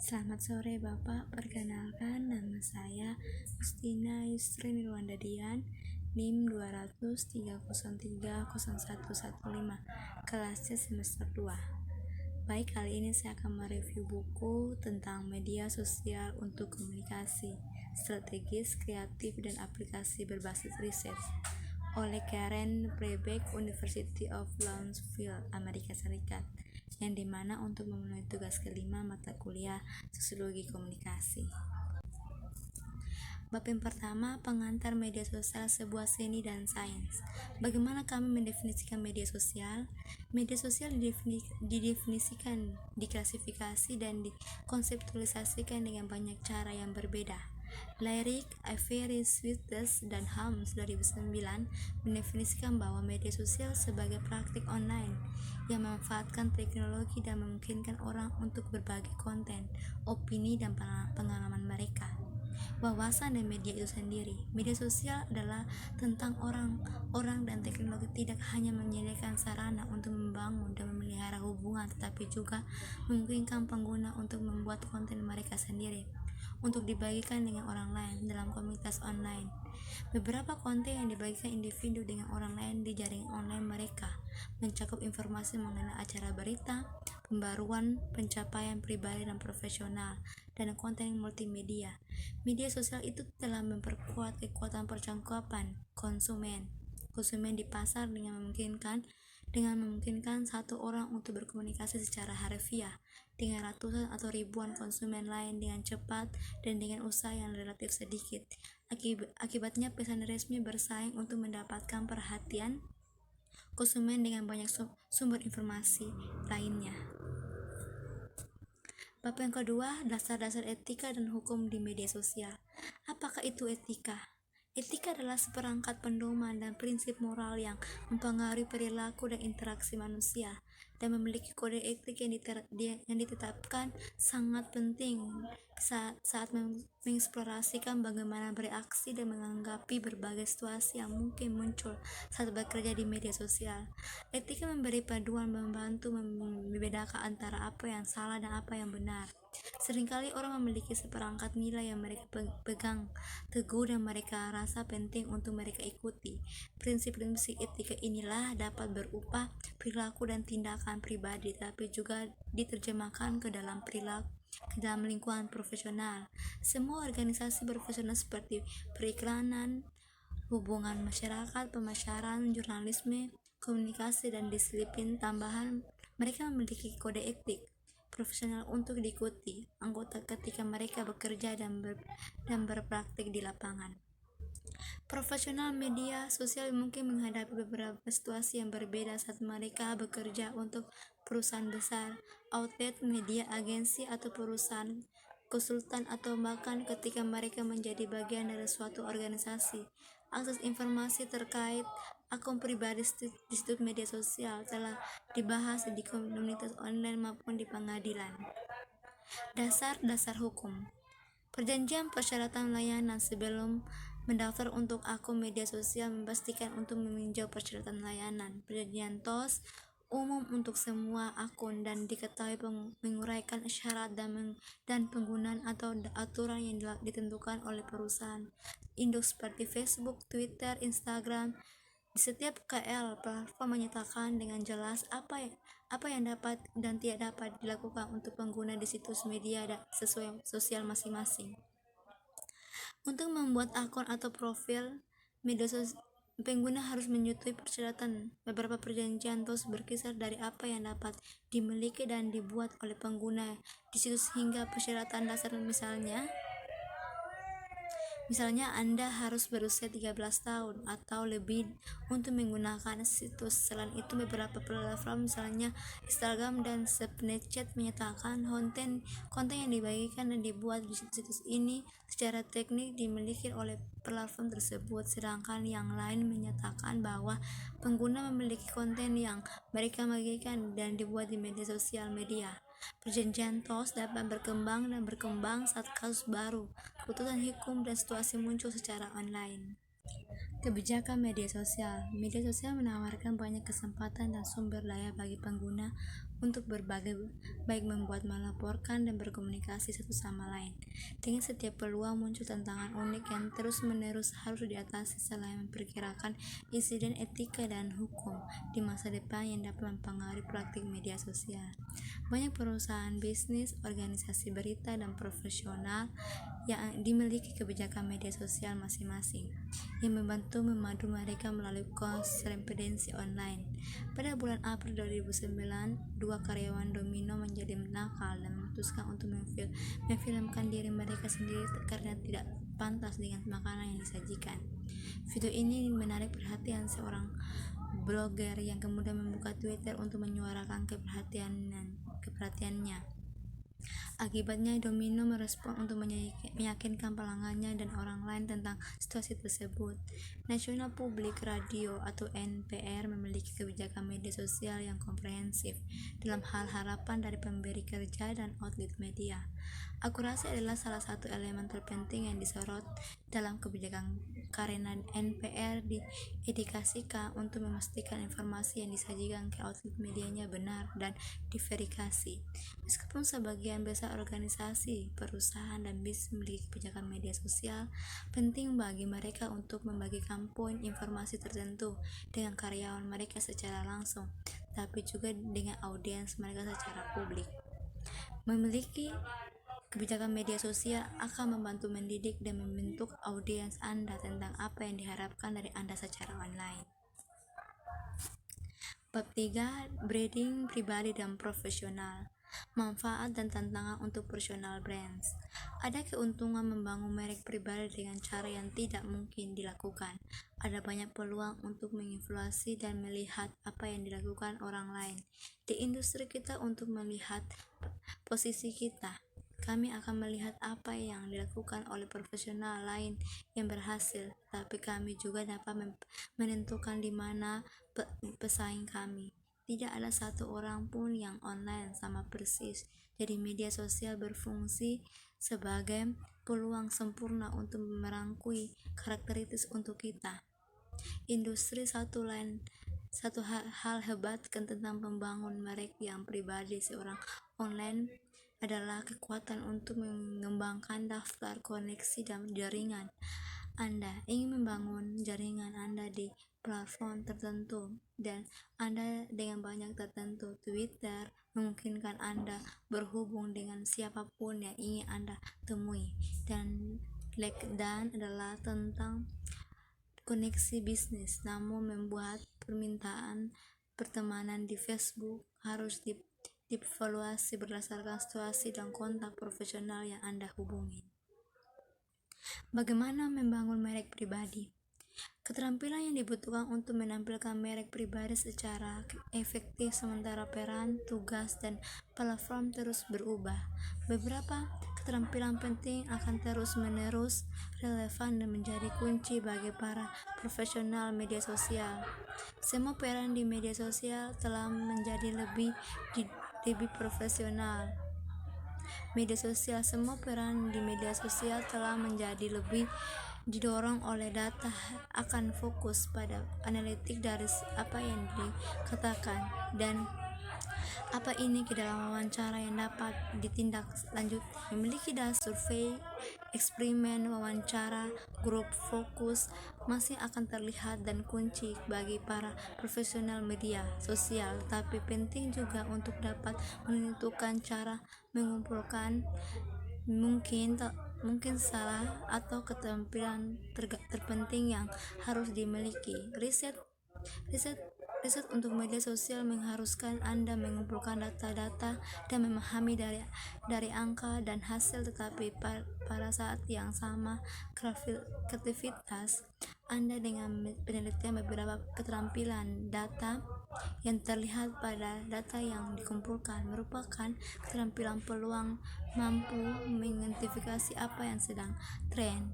Selamat sore Bapak, perkenalkan nama saya Justina Yusri Nirwanda Dian, NIM 20030301115, kelas C semester 2. Baik, kali ini saya akan mereview buku tentang media sosial untuk komunikasi, strategis, kreatif, dan aplikasi berbasis riset oleh Karen Priebeck, University of Louisville, Amerika Serikat, yang dimana untuk memenuhi tugas kelima mata kuliah Sosiologi Komunikasi. Bab yang pertama, pengantar media sosial sebuah seni dan sains. Bagaimana kami mendefinisikan media sosial? Media sosial didefinisikan, diklasifikasi, dan dikonseptualisasikan dengan banyak cara yang berbeda. Lyric, Avery, Swifters, dan Holmes 2009 mendefinisikan bahwa media sosial sebagai praktik online yang memanfaatkan teknologi dan memungkinkan orang untuk berbagi konten, opini, dan pengalaman mereka. Wawasan dan media itu sendiri. Media sosial adalah tentang orang dan teknologi, tidak hanya menyediakan sarana untuk membangun dan memelihara hubungan, tetapi juga memungkinkan pengguna untuk membuat konten mereka sendiri untuk dibagikan dengan orang lain dalam komunitas online. Beberapa konten yang dibagikan individu dengan orang lain di jaringan online mereka mencakup informasi mengenai acara berita, pembaruan, pencapaian pribadi dan profesional, dan konten multimedia. Media sosial itu telah memperkuat kekuatan percakapan konsumen di pasar dengan memungkinkan satu orang untuk berkomunikasi secara harfiah dengan ratusan atau ribuan konsumen lain dengan cepat dan dengan usaha yang relatif sedikit. Akibatnya pesan resmi bersaing untuk mendapatkan perhatian konsumen dengan banyak sumber informasi lainnya. Bab yang kedua, dasar-dasar etika dan hukum di media sosial. Apakah itu etika? Etika adalah seperangkat pedoman dan prinsip moral yang mempengaruhi perilaku dan interaksi manusia, dan memiliki kode etik yang ditetapkan sangat penting saat mengeksplorasikan bagaimana bereaksi dan menanggapi berbagai situasi yang mungkin muncul saat bekerja di media sosial. Etika memberi panduan, membantu membedakan antara apa yang salah dan apa yang benar. Seringkali orang memiliki seperangkat nilai yang mereka pegang teguh dan mereka rasa penting untuk mereka ikuti. Prinsip-prinsip etika inilah dapat berupa perilaku dan tindakan pribadi, tapi juga diterjemahkan ke dalam lingkungan profesional. Semua organisasi profesional seperti periklanan, hubungan masyarakat, pemasaran, jurnalisme, komunikasi, dan disiplin tambahan, mereka memiliki kode etik profesional untuk diikuti anggota ketika mereka bekerja dan berpraktik di lapangan. Profesional media sosial mungkin menghadapi beberapa situasi yang berbeda saat mereka bekerja untuk perusahaan besar, outlet media, agensi, atau perusahaan konsultan, atau bahkan ketika mereka menjadi bagian dari suatu organisasi. Akses informasi terkait akun pribadi di situs media sosial telah dibahas di komunitas online maupun di pengadilan. Dasar-dasar hukum. Perjanjian persyaratan layanan. Sebelum mendaftar untuk akun media sosial, memastikan untuk meninjau persyaratan layanan. Perjanjian TOS umum untuk semua akun dan diketahui menguraikan syarat dan penggunaan atau aturan yang ditentukan oleh perusahaan induk seperti Facebook, Twitter, Instagram. Di setiap KL, platform menyatakan dengan jelas apa yang dapat dan tidak dapat dilakukan untuk pengguna di situs media sesuai sosial masing-masing. Untuk membuat akun atau profil media sosial, pengguna harus menyetujui persyaratan. Beberapa perjanjian TOS berkisar dari apa yang dapat dimiliki dan dibuat oleh pengguna di situs hingga persyaratan dasar, Misalnya Anda harus berusia 13 tahun atau lebih untuk menggunakan situs. Selain itu, beberapa platform misalnya Instagram dan Snapchat menyatakan konten yang dibagikan dan dibuat di situs ini secara teknik dimiliki oleh platform tersebut, sedangkan yang lain menyatakan bahwa pengguna memiliki konten yang mereka bagikan dan dibuat di media sosial media. Perjanjian TOS dapat berkembang saat kasus baru, keputusan hukum, dan situasi muncul secara online. Kebijakan media sosial. Media sosial menawarkan banyak kesempatan dan sumber daya bagi pengguna untuk berbagai baik membuat, melaporkan, dan berkomunikasi satu sama lain. Dengan setiap peluang muncul tantangan unik yang terus-menerus harus diatasi selain memperkirakan insiden etika dan hukum di masa depan yang dapat mempengaruhi praktik media sosial. Banyak perusahaan bisnis, organisasi berita, dan profesional yang dimiliki kebijakan media sosial masing-masing yang membantu memadu mereka melalui korespondensi online. Pada bulan April 2009, dua karyawan Domino menjadi nakal dan memutuskan untuk memfilmkan diri mereka sendiri karena tidak pantas dengan makanan yang disajikan. Video ini menarik perhatian seorang blogger yang kemudian membuka Twitter untuk menyuarakan keperhatiannya. Akibatnya, Domino merespon untuk meyakinkan pelanggannya dan orang lain tentang situasi tersebut. National Public Radio atau NPR memiliki kebijakan media sosial yang komprehensif dalam hal harapan dari pemberi kerja dan outlet media. Akurasi adalah salah satu elemen terpenting yang disorot dalam kebijakan karena NPR diindikasikan untuk memastikan informasi yang disajikan ke outlet medianya benar dan diverifikasi. Meskipun sebagian besar organisasi, perusahaan, dan bisnis memiliki kebijakan media sosial, penting bagi mereka untuk membagikan poin informasi tertentu dengan karyawan mereka secara langsung, tapi juga dengan audiens mereka secara publik. Memiliki kebijakan media sosial akan membantu mendidik dan membentuk audiens Anda tentang apa yang diharapkan dari Anda secara online. Bab 3. Branding pribadi dan profesional. Manfaat dan tantangan untuk personal brands. Ada keuntungan membangun merek pribadi dengan cara yang tidak mungkin dilakukan. Ada banyak peluang untuk menginfluensi dan melihat apa yang dilakukan orang lain di industri kita untuk melihat posisi kita. Kami akan melihat apa yang dilakukan oleh profesional lain yang berhasil, tapi kami juga dapat menentukan di mana pesaing kami. Tidak ada satu orang pun yang online sama persis. Jadi media sosial berfungsi sebagai peluang sempurna untuk merangkui karakteristik untuk kita. Industri satu hal hebat tentang membangun merek yang pribadi seorang online adalah kekuatan untuk mengembangkan daftar koneksi dan jaringan. Anda ingin membangun jaringan Anda di platform tertentu dan Anda dengan banyak tertentu. Twitter memungkinkan Anda berhubung dengan siapapun yang ingin Anda temui, dan LinkedIn adalah tentang koneksi bisnis, namun membuat permintaan pertemanan di Facebook harus dievaluasi berdasarkan situasi dan kontak profesional yang Anda hubungi. Bagaimana membangun merek pribadi? Keterampilan yang dibutuhkan untuk menampilkan merek pribadi secara efektif sementara peran, tugas, dan platform terus berubah. Beberapa keterampilan penting akan terus-menerus relevan dan menjadi kunci bagi para profesional media sosial. Semua peran di media sosial telah menjadi lebih profesional. Semua peran di media sosial telah menjadi lebih didorong oleh data, akan fokus pada analitik dari apa yang dikatakan dan apa ini ke dalam wawancara yang dapat ditindaklanjuti. Memiliki data survei, eksperimen, wawancara, grup fokus masih akan terlihat dan kunci bagi para profesional media sosial, tapi penting juga untuk dapat menentukan cara mengumpulkan mungkin salah atau keterampilan terpenting yang harus dimiliki. Riset untuk media sosial mengharuskan Anda mengumpulkan data-data dan memahami dari angka dan hasil, tetapi pada saat yang sama kreativitas Anda dengan penelitian beberapa keterampilan data yang terlihat pada data yang dikumpulkan merupakan keterampilan peluang mampu mengidentifikasi apa yang sedang tren,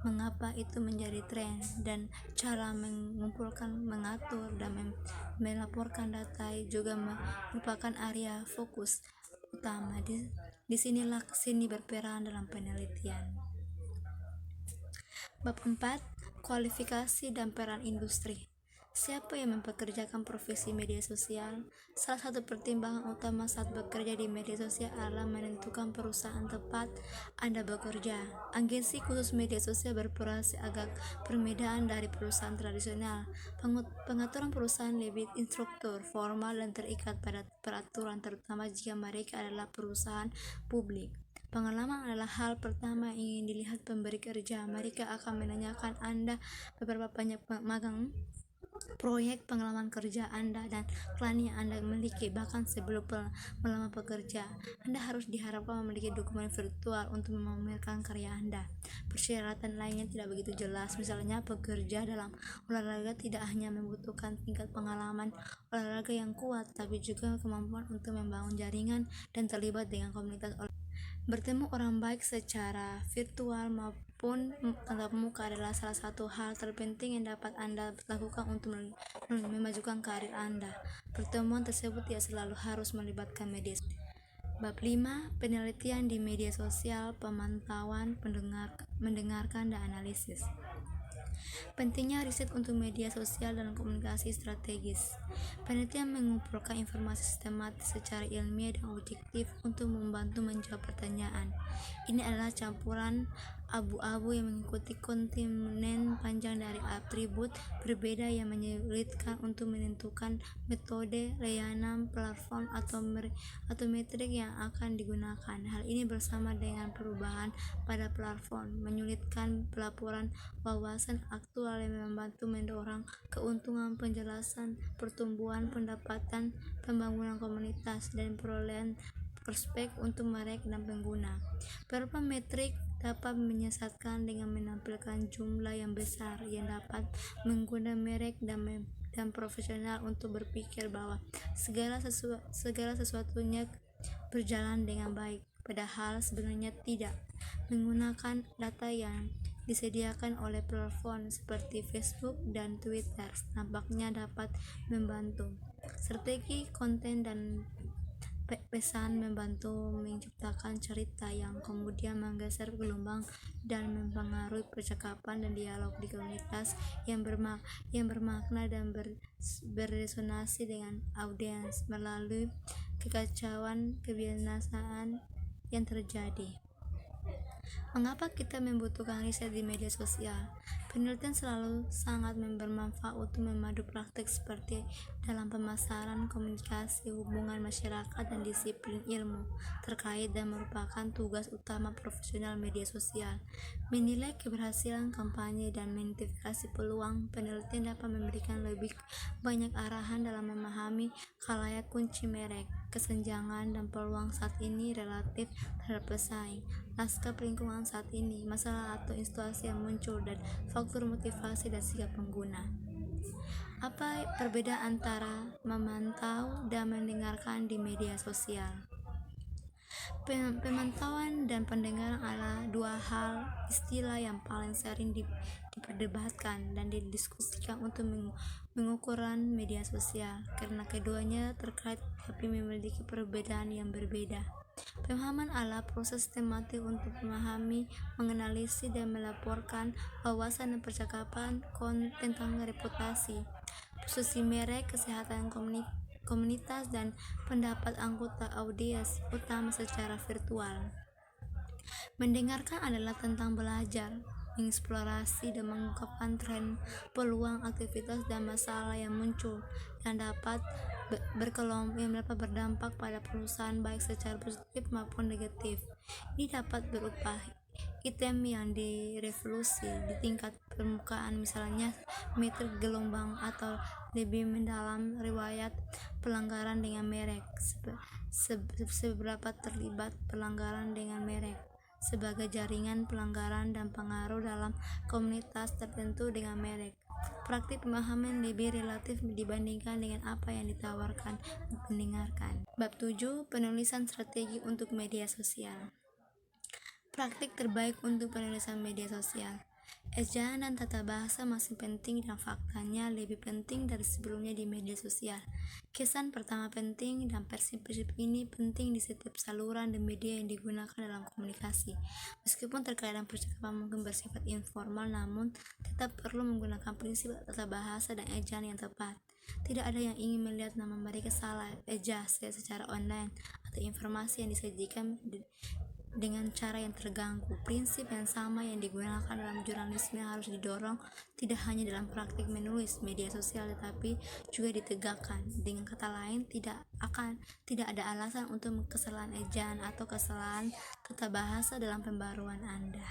mengapa itu menjadi tren, dan cara mengumpulkan, mengatur, dan melaporkan data juga merupakan area fokus utama. Disinilah seni berperan dalam penelitian. Bab 4. Kualifikasi dan peran industri. Siapa yang mempekerjakan profesi media sosial? Salah satu pertimbangan utama saat bekerja di media sosial adalah menentukan perusahaan tempat Anda bekerja. Agensi khusus media sosial berproses agak perbedaan dari perusahaan tradisional. Pengaturan perusahaan lebih instruktur, formal, dan terikat pada peraturan, terutama jika mereka adalah perusahaan publik. Pengalaman adalah hal pertama yang ingin dilihat pemberi kerja. Mereka akan menanyakan Anda beberapa banyak magang, proyek, pengalaman kerja Anda, dan klien yang Anda miliki. Bahkan sebelum melamar pekerja, Anda harus diharapkan memiliki dokumen virtual untuk memamerkan karya Anda. Persyaratan lainnya tidak begitu jelas, misalnya pekerja dalam olahraga tidak hanya membutuhkan tingkat pengalaman olahraga yang kuat, tapi juga kemampuan untuk membangun jaringan dan terlibat dengan komunitas olahraga. Bertemu orang baik secara virtual maupun tatap muka adalah salah satu hal terpenting yang dapat Anda lakukan untuk memajukan karir Anda. Pertemuan tersebut tidak selalu harus melibatkan media sosial. Bab 5. Penelitian di media sosial, pemantauan, mendengarkan, dan analisis. Pentingnya riset untuk media sosial dan komunikasi strategis. Penelitian mengumpulkan informasi sistematis secara ilmiah dan objektif untuk membantu menjawab pertanyaan. Ini adalah campuran abu-abu yang mengikuti kontinen panjang dari atribut berbeda yang menyulitkan untuk menentukan metode, layanan, platform, atau metrik yang akan digunakan. Hal ini bersama dengan perubahan pada platform menyulitkan pelaporan wawasan aktual yang membantu mendorong keuntungan, penjelasan, pertumbuhan pendapatan, pembangunan komunitas, dan perolehan prospek untuk mereka dan pengguna. Beberapa metrik dapat menyesatkan dengan menampilkan jumlah yang besar yang dapat menggunakan merek dan profesional untuk berpikir bahwa segala sesuatunya berjalan dengan baik, padahal sebenarnya tidak. Menggunakan data yang disediakan oleh platform seperti Facebook dan Twitter nampaknya dapat membantu. Strategi konten dan pesan membantu menciptakan cerita yang kemudian menggeser gelombang dan mempengaruhi percakapan dan dialog di komunitas yang bermakna dan beresonansi dengan audiens melalui kekacauan kebiasaan yang terjadi. Mengapa kita membutuhkan riset di media sosial? Penelitian selalu sangat bermanfaat untuk memadu praktik seperti dalam pemasaran, komunikasi, hubungan masyarakat, dan disiplin ilmu terkait dan merupakan tugas utama profesional media sosial. Menilai keberhasilan kampanye dan mengidentifikasi peluang, penelitian dapat memberikan lebih banyak arahan dalam memahami khalayak kunci merek, kesenjangan, dan peluang saat ini relatif terhadap pesaing, naskah lingkungan saat ini, masalah atau situasi yang muncul, dan faktor motivasi dan sikap pengguna. Apa perbedaan antara memantau dan mendengarkan di media sosial? Pemantauan dan pendengaran adalah dua hal istilah yang paling sering diperdebatkan dan didiskusikan untuk mengukuran media sosial, karena keduanya terkait tapi memiliki perbedaan yang berbeda. Pemahaman adalah proses sistematik untuk memahami, menganalisis, dan melaporkan wawasan dan percakapan tentang reputasi, posisi merek, kesehatan komunitas, dan pendapat anggota audiens utama secara virtual. Mendengarkan adalah tentang belajar, mengeksplorasi, dan mengungkapkan tren, peluang, aktivitas, dan masalah yang muncul yang dapat berdampak pada perusahaan baik secara positif maupun negatif. Ini dapat berupa item yang direvolusi di tingkat permukaan, misalnya metrik gelombang, atau lebih mendalam riwayat pelanggaran dengan merek, seberapa terlibat pelanggaran dengan merek sebagai jaringan pelanggaran dan pengaruh dalam komunitas tertentu dengan merek. Praktik pemahaman lebih relatif dibandingkan dengan apa yang ditawarkan mendengarkan. Bab 7. Penulisan strategi untuk media sosial. Praktik terbaik untuk penulisan media sosial. Ejaan dan tata bahasa masih penting dan faktanya lebih penting dari sebelumnya di media sosial. Kesan pertama penting, dan prinsip-prinsip ini penting di setiap saluran dan media yang digunakan dalam komunikasi. Meskipun terkadang percakapan mungkin bersifat informal, namun tetap perlu menggunakan prinsip tata bahasa dan ejaan yang tepat. Tidak ada yang ingin melihat nama mereka salah eja secara online atau informasi yang disajikan dengan cara yang terganggu. Prinsip yang sama yang digunakan dalam jurnalisme harus didorong tidak hanya dalam praktik menulis media sosial, tetapi juga ditegakkan. Dengan kata lain, tidak ada alasan untuk kesalahan ejaan atau kesalahan tata bahasa dalam pembaruan Anda.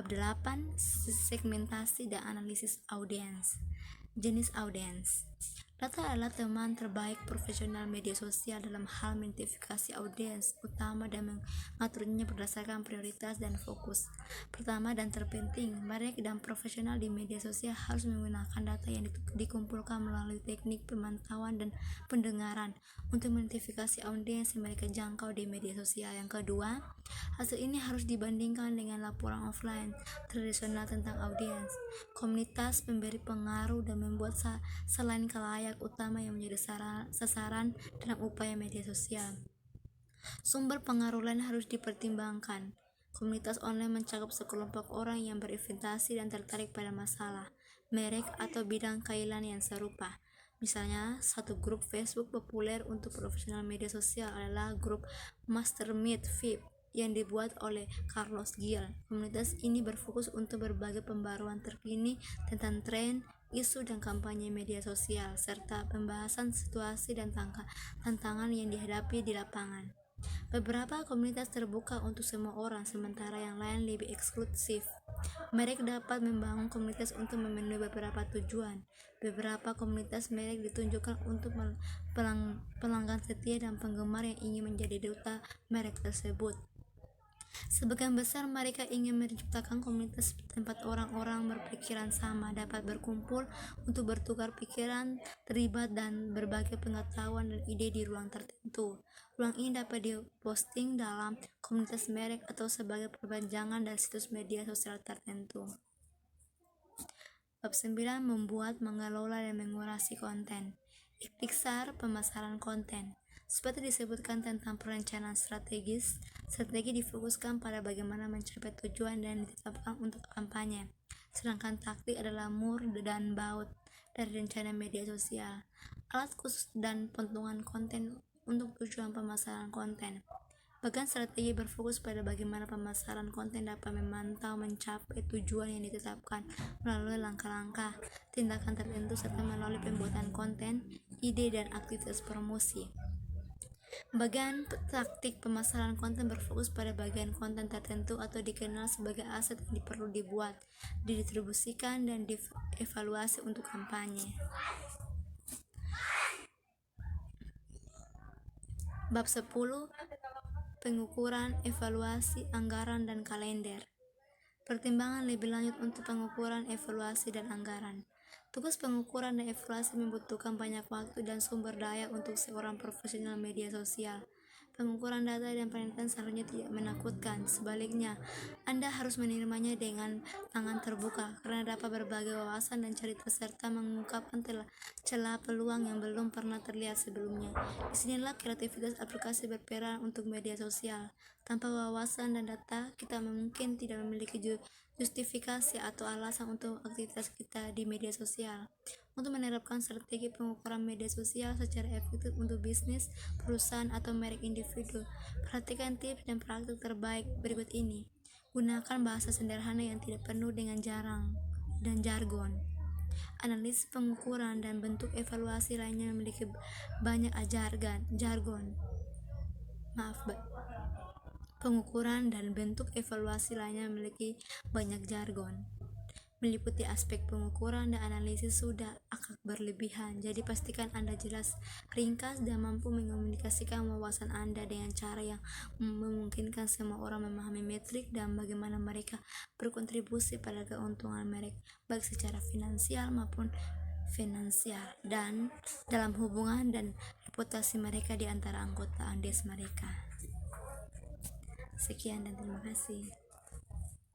Bab 8. Segmentasi dan analisis audiens. Jenis audiens. Data adalah teman terbaik profesional media sosial dalam hal mengidentifikasi audiens utama dan mengaturnya berdasarkan prioritas dan fokus. Pertama dan terpenting, mereka dan profesional di media sosial harus menggunakan data yang dikumpulkan melalui teknik pemantauan dan pendengaran untuk mengidentifikasi audiens yang mereka jangkau di media sosial. Yang kedua, hasil ini harus dibandingkan dengan laporan offline tradisional tentang audiens, komunitas pemberi pengaruh, dan membuat selain khalayak utama yang menjadi sasaran dalam upaya media sosial. Sumber pengaruh lain harus dipertimbangkan. Komunitas online mencakup sekelompok orang yang berinvestasi dan tertarik pada masalah, merek, atau bidang keahlian yang serupa. Misalnya, satu grup Facebook populer untuk profesional media sosial adalah grup Mastermind VIP yang dibuat oleh Carlos Gil. Komunitas ini berfokus untuk berbagai pembaruan terkini tentang tren, isu, dan kampanye media sosial, serta pembahasan situasi dan tantangan yang dihadapi di lapangan. Beberapa komunitas terbuka untuk semua orang, sementara yang lain lebih eksklusif. Mereka dapat membangun komunitas untuk memenuhi beberapa tujuan. Beberapa komunitas merek ditunjukkan untuk pelanggan setia dan penggemar yang ingin menjadi duta merek tersebut. Sebagian besar mereka ingin menciptakan komunitas tempat orang-orang berpikiran sama dapat berkumpul untuk bertukar pikiran, terlibat, dan berbagi pengetahuan dan ide di ruang tertentu. Ruang ini dapat diposting dalam komunitas merek atau sebagai perpanjangan dari situs media sosial tertentu. Bab 9. Membuat, mengelola, dan mengurasi konten. Ikhtisar pemasaran konten. Seperti disebutkan tentang perencanaan strategis, strategi difokuskan pada bagaimana mencapai tujuan dan ditetapkan untuk kampanye. Sedangkan taktik adalah mur dan baut dari rencana media sosial. Alat khusus dan potongan konten untuk tujuan pemasaran konten. Bagian strategi berfokus pada bagaimana pemasaran konten dapat memantau mencapai tujuan yang ditetapkan melalui langkah-langkah, tindakan tertentu, serta melalui pembuatan konten, ide, dan aktivitas promosi. Bagian taktik pemasaran konten berfokus pada bagian konten tertentu atau dikenal sebagai aset yang perlu dibuat, didistribusikan, dan dievaluasi untuk kampanye. Bab 10. Pengukuran, evaluasi, anggaran, dan kalender. Pertimbangan lebih lanjut untuk pengukuran, evaluasi, dan anggaran. Tugas pengukuran dan evaluasi membutuhkan banyak waktu dan sumber daya untuk seorang profesional media sosial. Pengukuran data dan penelitian seharusnya tidak menakutkan. Sebaliknya, Anda harus menerimanya dengan tangan terbuka karena dapat berbagi wawasan dan cerita serta mengungkapkan celah peluang yang belum pernah terlihat sebelumnya. Disinilah kreativitas aplikasi berperan untuk media sosial. Tanpa wawasan dan data, kita mungkin tidak memiliki justifikasi atau alasan untuk aktivitas kita di media sosial. Untuk menerapkan strategi pengukuran media sosial secara efektif untuk bisnis, perusahaan, atau merek individu, perhatikan tips dan praktik terbaik berikut ini. Gunakan bahasa sederhana yang tidak penuh dengan jargon. Analisis pengukuran dan bentuk evaluasi lainnya memiliki banyak jargon. Pengukuran dan bentuk evaluasi lainnya memiliki banyak jargon. Meliputi aspek pengukuran dan analisis sudah agak berlebihan, jadi pastikan Anda jelas, ringkas, dan mampu mengkomunikasikan wawasan Anda dengan cara yang memungkinkan semua orang memahami metrik dan bagaimana mereka berkontribusi pada keuntungan merek, baik secara finansial maupun dan dalam hubungan dan reputasi mereka di antara anggota audiens mereka. Sekian dan terima kasih.